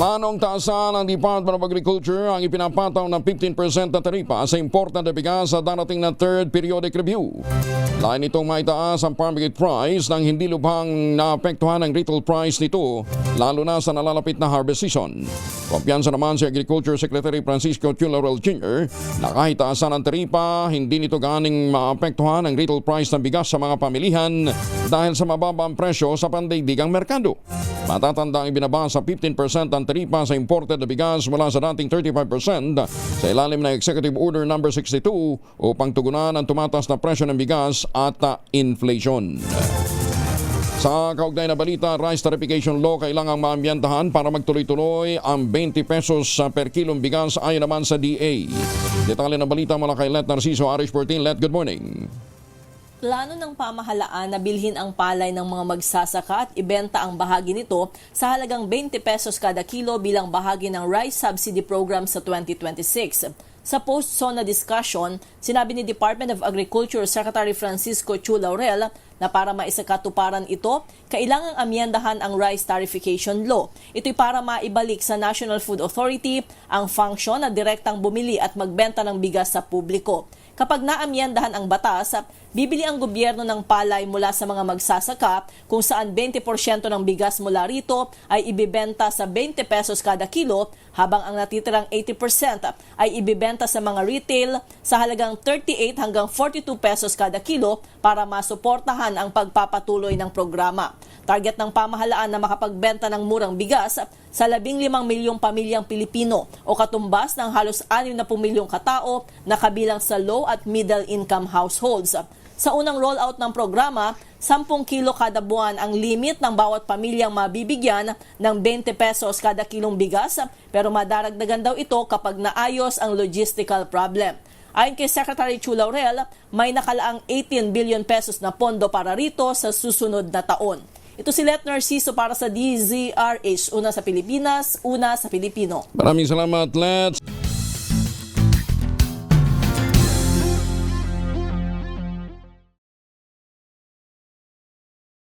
Manong taasan ng Department of Agriculture ang ipinapataw ng 15% na taripa sa imported na bigas sa darating na third periodic review. Lain itong maitaas ang farm gate price nang hindi lubhang naapektuhan ang retail price nito, lalo na sa nalalapit na harvest season. Kumpiyansa naman si Agriculture Secretary Francisco Chu Laurel Jr. na kahit taasan ang taripa, hindi nito ganing maapektuhan ang retail price ng bigas sa mga pamilihan dahil sa mababang presyo sa pandaigdigang merkado. Matatanda ang ibinaba sa 15% ang taripa sa imported na bigas mula sa dating 35% sa ilalim ng Executive Order No. 62 upang tugunan ang tumataas na presyo ng bigas at inflation. Sa kaugnay na balita, rice tarification law kailangang maambiyantahan para magtuloy-tuloy ang 20 pesos per kilong bigas ayon naman sa DA. Detalye ng balita mula kay Let Narciso, Irish 14. Let, good morning. Plano ng pamahalaan na bilhin ang palay ng mga magsasaka at ibenta ang bahagi nito sa halagang 20 pesos kada kilo bilang bahagi ng Rice Subsidy Program sa 2026. Sa post-SONA discussion, sinabi ni Department of Agriculture Secretary Francisco Chu Laurel na para maisakatuparan ito, kailangang amyendahan ang Rice Tarification Law. Ito'y para maibalik sa National Food Authority ang function na direktang bumili at magbenta ng bigas sa publiko. Kapag naamyendahan ang batas, bibili ang gobyerno ng palay mula sa mga magsasaka kung saan 20% ng bigas mula rito ay ibibenta sa 20 pesos kada kilo habang ang natitirang 80% ay ibibenta sa mga retail sa halagang 38 hanggang 42 pesos kada kilo para masuportahan ang pagpapatuloy ng programa. Target ng pamahalaan na makapagbenta ng murang bigas sa 15 milyong pamilyang Pilipino o katumbas ng halos 60 milyong katao na kabilang sa low at middle income households. Sa unang rollout ng programa, 10 kilo kada buwan ang limit ng bawat pamilyang mabibigyan ng 20 pesos kada kilong bigas, pero madaragdagan daw ito kapag naayos ang logistical problem. Ayon kay Secretary Chu Laurel, may nakalaang 18 billion pesos na pondo para rito sa susunod na taon. Ito si Let Narciso para sa DZRH, una sa Pilipinas, una sa Pilipino. Maraming salamat, Let.